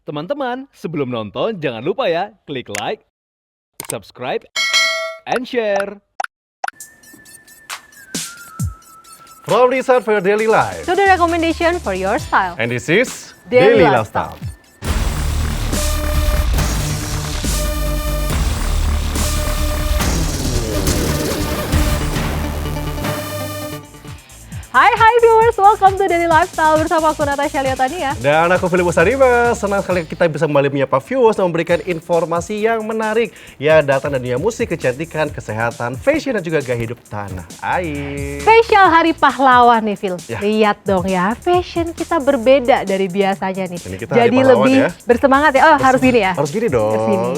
Teman-teman, sebelum nonton jangan lupa ya, klik like, subscribe, and share. From Research for your daily life. To the recommendation for your style. And this is Daily Daily Lifestyle. Lifestyle. Hai viewers, welcome to Daily Lifestyle bersama aku Natasha Liotania. Dan aku Philip Usariba, senang sekali kita bisa kembali menyapa viewers dan memberikan informasi yang menarik. Ya, datang dari dunia musik, kecantikan, kesehatan, fashion, dan juga gaya hidup tanah air. Spesial Hari Pahlawan nih Phil. Ya. Lihat dong ya, fashion kita berbeda dari biasanya nih. Ini kita Hari jadi Pahlawan lebih ya. bersemangat ya, harus gini ya. Harus gini dong. Harus gini.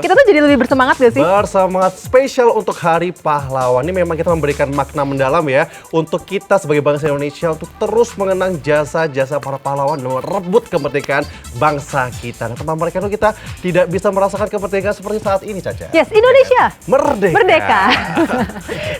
Kita tuh jadi lebih bersemangat gak sih? Bersemangat spesial untuk Hari Pahlawan. Ini memang kita memberikan makna mendalam ya untuk kita sebagai bangsa Indonesia untuk terus mengenang jasa-jasa para pahlawan dan merebut kemerdekaan bangsa kita. Nah, tanpa mereka itu kita tidak bisa merasakan kemerdekaan seperti saat ini, Caca. Yes, Indonesia. Merdeka. Merdeka.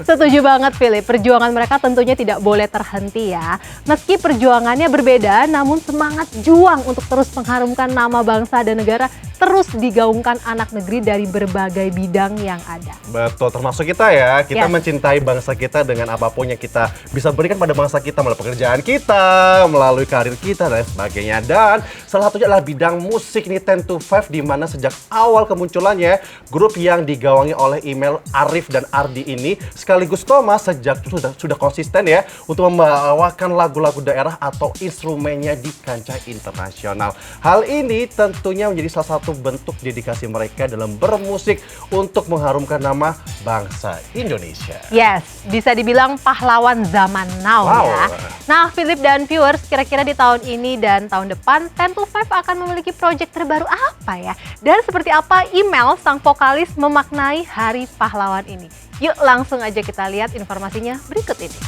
Setuju banget Philip, perjuangan mereka tentunya tidak boleh terhenti ya. Meski perjuangannya berbeda, namun semangat juang untuk terus mengharumkan nama bangsa dan negara terus digaungkan anak negeri dari berbagai bidang yang ada. Betul, termasuk kita ya. Kita Yes. mencintai bangsa kita dengan apapun yang kita bisa berikan pada bangsa kita, melalui pekerjaan kita, melalui karir kita, dan sebagainya. Dan salah satunya adalah bidang musik ini 10 to 5, di mana sejak awal kemunculannya, grup yang digawangi oleh Email, Arif, dan Ardi ini, sekaligus Thomas sejak itu sudah konsisten ya, untuk membawakan lagu-lagu daerah atau instrumennya di kancah internasional. Hal ini tentunya menjadi salah satu bentuk dedikasi mereka dalam bermusik untuk mengharumkan nama bangsa Indonesia. Yes, bisa dibilang pahlawan zaman now Wow. ya. Nah, Philip dan viewers, kira-kira di tahun ini dan tahun depan 10 to 5 akan memiliki proyek terbaru apa ya? Dan seperti apa Email, sang vokalis, memaknai Hari Pahlawan ini? Yuk langsung aja kita lihat informasinya berikut ini.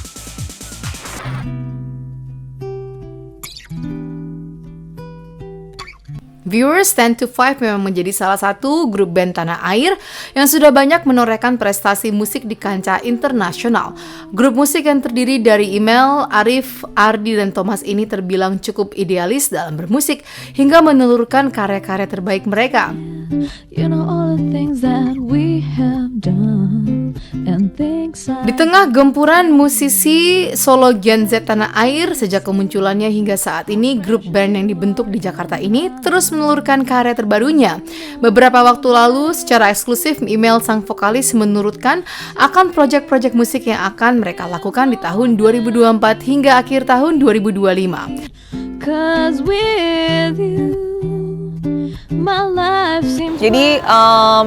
Viewers, 10 to 5 memang menjadi salah satu grup band tanah air yang sudah banyak menorehkan prestasi musik di kancah internasional. Grup musik yang terdiri dari Email, Arif, Ardi, dan Thomas ini terbilang cukup idealis dalam bermusik hingga menelurkan karya-karya terbaik mereka. You know all the things that we have done and things Di tengah gempuran musisi solo Gen Z tanah air sejak kemunculannya hingga saat ini, grup band yang dibentuk di Jakarta ini terus menelurkan karya terbarunya. Beberapa waktu lalu, secara eksklusif, Email, sang vokalis, menurutkan akan proyek-proyek musik yang akan mereka lakukan di tahun 2024 hingga akhir tahun 2025. 'cause with you my life seems Jadi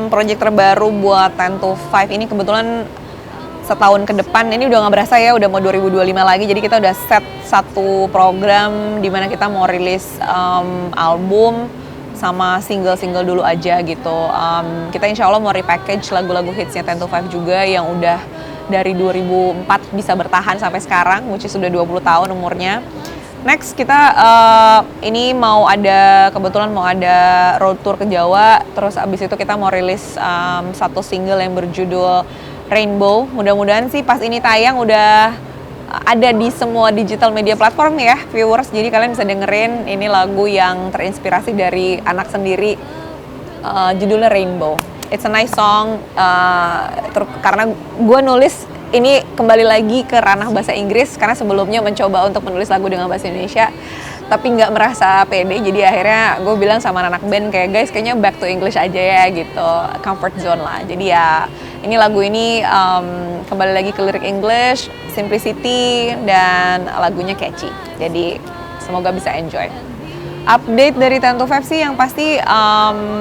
proyek terbaru buat 10 to 5 ini kebetulan setahun ke depan, ini udah nggak berasa ya, udah mau 2025 lagi. Jadi kita udah set satu program di mana kita mau rilis album sama single-single dulu aja gitu. Kita insya Allah mau repackage lagu-lagu hitsnya 10 to 5 juga yang udah dari 2004 bisa bertahan sampai sekarang, which is sudah 20 tahun umurnya. Next kita ini kebetulan mau ada road tour ke Jawa, terus abis itu kita mau rilis satu single yang berjudul Rainbow. Mudah-mudahan sih pas ini tayang udah ada di semua digital media platform ya viewers, jadi kalian bisa dengerin. Ini lagu yang terinspirasi dari anak sendiri, judulnya Rainbow. It's a nice song, karena gue nulis ini kembali lagi ke ranah bahasa Inggris, karena sebelumnya mencoba untuk menulis lagu dengan bahasa Indonesia tapi nggak merasa pede, jadi akhirnya gue bilang sama anak band kayak, guys kayaknya back to English aja ya gitu, comfort zone lah. Jadi ya ini lagu ini kembali lagi ke lirik English, simplicity, dan lagunya catchy, jadi semoga bisa enjoy. Update dari 10 to 5 sih yang pasti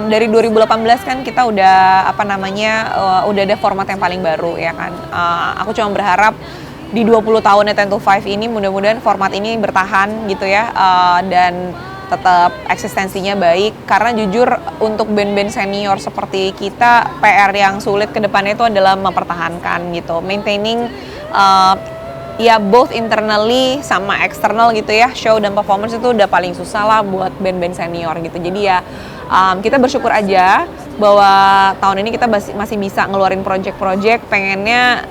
dari 2018 kan kita udah udah ada format yang paling baru ya kan. Aku cuma berharap di 20 tahunnya 10 to 5 ini mudah-mudahan format ini bertahan gitu ya, dan tetap eksistensinya baik, karena jujur untuk band-band senior seperti kita, PR yang sulit ke depannya itu adalah mempertahankan gitu, maintaining ya both internally sama external gitu ya, show dan performance itu udah paling susah lah buat band-band senior gitu. Jadi ya kita bersyukur aja bahwa tahun ini kita masih bisa ngeluarin project-project. Pengennya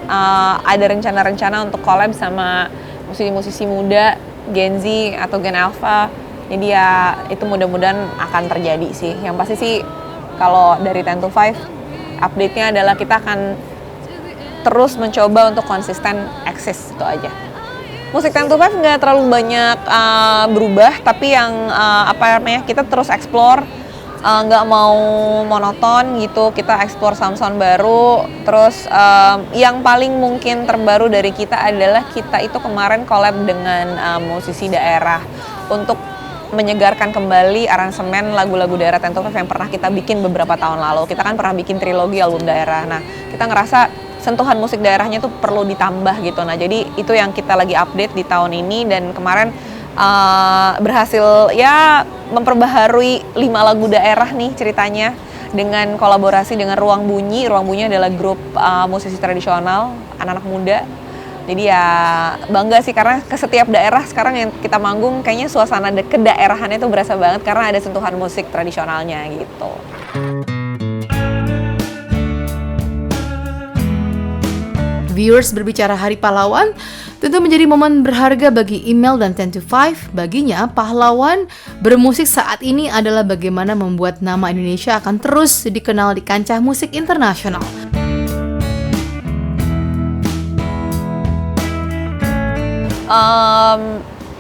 ada rencana-rencana untuk collab sama musisi-musisi muda, Gen Z atau Gen Alpha Jadi ya itu mudah-mudahan akan terjadi sih. Yang pasti sih kalau dari 10 to 5 update-nya adalah kita akan terus mencoba untuk konsisten eksis, itu aja. Musik 10 to 5 nggak terlalu banyak berubah, tapi yang kita terus explore, nggak mau monoton gitu, kita explore sound-sound baru. Terus yang paling mungkin terbaru dari kita adalah kita itu kemarin collab dengan musisi daerah untuk menyegarkan kembali aransemen lagu-lagu daerah 10 to 5 yang pernah kita bikin beberapa tahun lalu. Kita kan pernah bikin trilogi album daerah. Nah, kita ngerasa sentuhan musik daerahnya tuh perlu ditambah gitu. Nah, jadi itu yang kita lagi update di tahun ini, dan kemarin berhasil ya memperbaharui 5 lagu daerah nih ceritanya dengan kolaborasi dengan Ruang Bunyi. Ruang Bunyi adalah grup musisi tradisional, anak-anak muda. Jadi ya bangga sih karena ke setiap daerah sekarang yang kita manggung kayaknya suasana kedaerahannya tuh berasa banget karena ada sentuhan musik tradisionalnya gitu. Viewers, berbicara Hari Pahlawan tentu menjadi momen berharga bagi Email dan 10 to 5. Baginya, pahlawan bermusik saat ini adalah bagaimana membuat nama Indonesia akan terus dikenal di kancah musik internasional.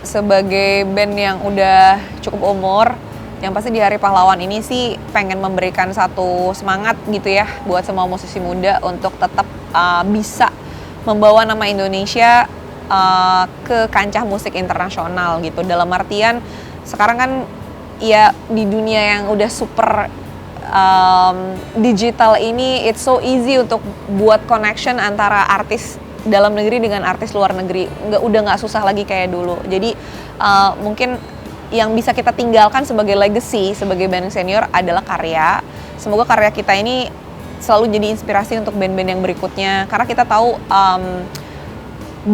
Sebagai band yang udah cukup umur, yang pasti di Hari Pahlawan ini sih pengen memberikan satu semangat gitu ya buat semua musisi muda untuk tetap bisa membawa nama Indonesia ke kancah musik internasional gitu. Dalam artian sekarang kan ya di dunia yang udah super digital ini, it's so easy untuk buat connection antara artis dalam negeri dengan artis luar negeri. Udah nggak susah lagi kayak dulu. Jadi mungkin yang bisa kita tinggalkan sebagai legacy, sebagai band senior adalah karya. Semoga karya kita ini selalu jadi inspirasi untuk band-band yang berikutnya. Karena kita tahu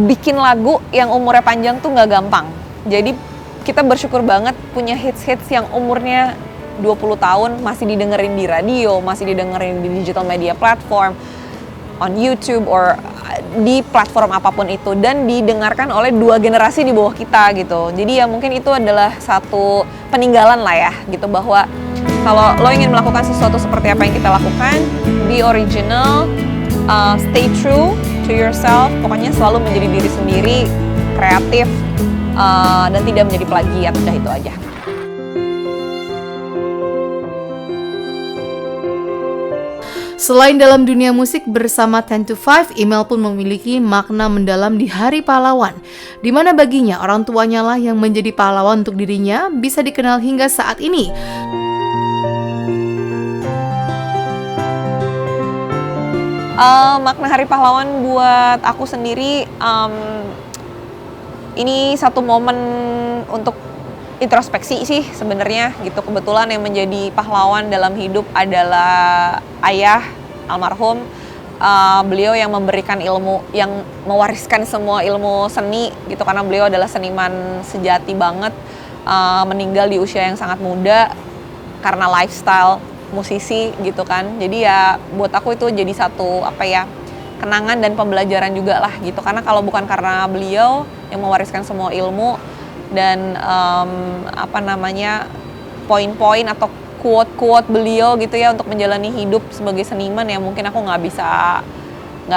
bikin lagu yang umurnya panjang tuh nggak gampang. Jadi kita bersyukur banget punya hits-hits yang umurnya 20 tahun masih didengerin di radio, masih didengerin di digital media platform, on YouTube or di platform apapun itu, dan didengarkan oleh 2 generasi di bawah kita gitu. Jadi ya mungkin itu adalah satu peninggalan lah ya gitu, bahwa kalau lo ingin melakukan sesuatu seperti apa yang kita lakukan, be original, stay true to yourself, pokoknya selalu menjadi diri sendiri, kreatif, dan tidak menjadi plagiat, udah itu aja. Selain dalam dunia musik, bersama 10 to 5, Email pun memiliki makna mendalam di Hari Pahlawan, di mana baginya orang tuanya lah yang menjadi pahlawan untuk dirinya, bisa dikenal hingga saat ini. Makna Hari Pahlawan buat aku sendiri, ini satu momen untuk introspeksi sih sebenarnya gitu. Kebetulan yang menjadi pahlawan dalam hidup adalah ayah almarhum. Beliau yang memberikan ilmu, yang mewariskan semua ilmu seni gitu, karena beliau adalah seniman sejati banget. Meninggal di usia yang sangat muda karena lifestyle musisi gitu kan. Jadi ya buat aku itu jadi satu kenangan dan pembelajaran juga lah gitu, karena kalau bukan karena beliau yang mewariskan semua ilmu dan poin-poin atau quote-quote beliau gitu ya untuk menjalani hidup sebagai seniman, ya mungkin aku nggak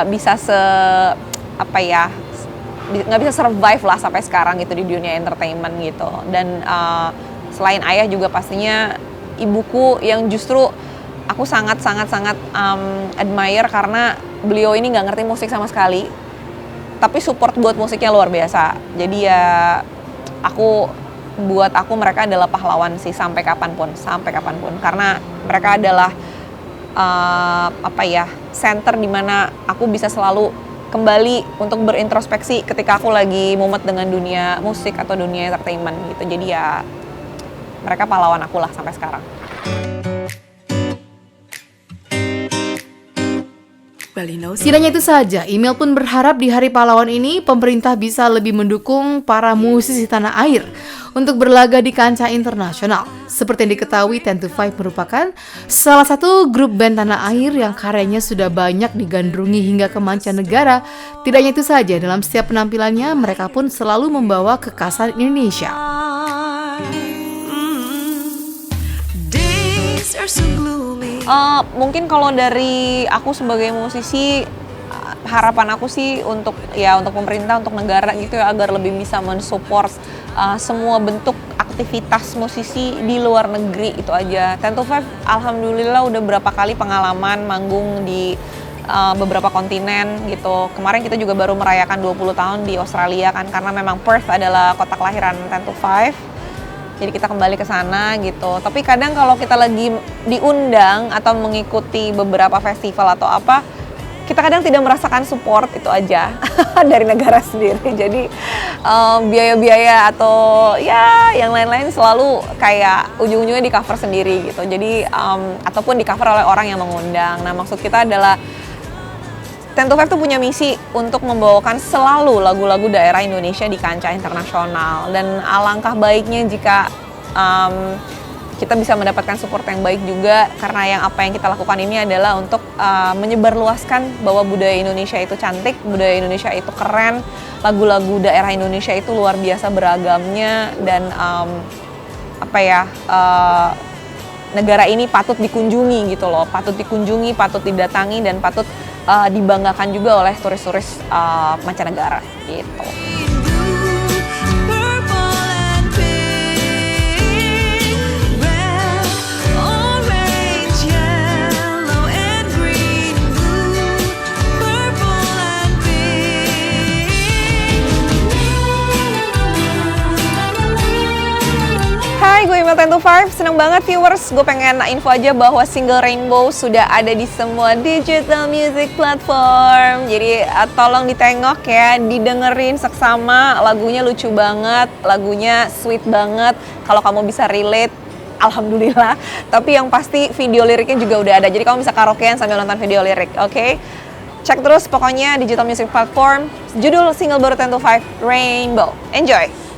bisa survive lah sampai sekarang gitu di dunia entertainment gitu. Dan selain ayah juga pastinya ibuku yang justru aku sangat admire, karena beliau ini nggak ngerti musik sama sekali, tapi support buat musiknya luar biasa. Jadi ya buat aku mereka adalah pahlawan sih sampai kapanpun, karena mereka adalah center di mana aku bisa selalu kembali untuk berintrospeksi ketika aku lagi mumet dengan dunia musik atau dunia entertainment gitu. Jadi ya mereka pahlawan aku lah sampai sekarang. Tidak hanya itu saja, Email pun berharap di Hari Pahlawan ini pemerintah bisa lebih mendukung para musisi tanah air untuk berlaga di kancah internasional. Seperti yang diketahui, 10 to 5 merupakan salah satu grup band tanah air yang karyanya sudah banyak digandrungi hingga ke mancanegara. Tidak hanya itu saja, dalam setiap penampilannya mereka pun selalu membawa kekhasan Indonesia. Mungkin kalau dari aku sebagai musisi, harapan aku sih untuk pemerintah, untuk negara gitu ya, agar lebih bisa mensupport semua bentuk aktivitas musisi di luar negeri, itu aja. 10 to 5 alhamdulillah udah berapa kali pengalaman manggung di beberapa kontinen gitu. Kemarin kita juga baru merayakan 20 tahun di Australia kan, karena memang Perth adalah kota kelahiran 10 to 5. Jadi kita kembali ke sana gitu. Tapi kadang kalau kita lagi diundang atau mengikuti beberapa festival atau apa, kita kadang tidak merasakan support, itu aja dari negara sendiri. Jadi biaya-biaya atau ya yang lain-lain selalu kayak ujung-ujungnya di cover sendiri gitu. Jadi ataupun di cover oleh orang yang mengundang. Nah, maksud kita adalah 10 to 5 tuh punya misi untuk membawakan selalu lagu-lagu daerah Indonesia di kancah internasional, dan alangkah baiknya jika kita bisa mendapatkan support yang baik juga, karena apa yang kita lakukan ini adalah untuk menyebarluaskan bahwa budaya Indonesia itu cantik, budaya Indonesia itu keren, lagu-lagu daerah Indonesia itu luar biasa beragamnya, dan negara ini patut dikunjungi gitu loh, patut dikunjungi, patut didatangi, dan patut dibanggakan juga oleh turis-turis mancanegara gitu. Hai, gue Email 10 to 5, seneng banget viewers. Gue pengen info aja bahwa single Rainbow sudah ada di semua digital music platform. Jadi tolong ditengok ya, didengerin seksama. Lagunya lucu banget, lagunya sweet banget. Kalau kamu bisa relate, alhamdulillah. Tapi yang pasti video liriknya juga udah ada. Jadi kamu bisa karaokean sambil nonton video lirik, oke? Cek terus pokoknya digital music platform. Judul single baru 10 to 5, Rainbow. Enjoy!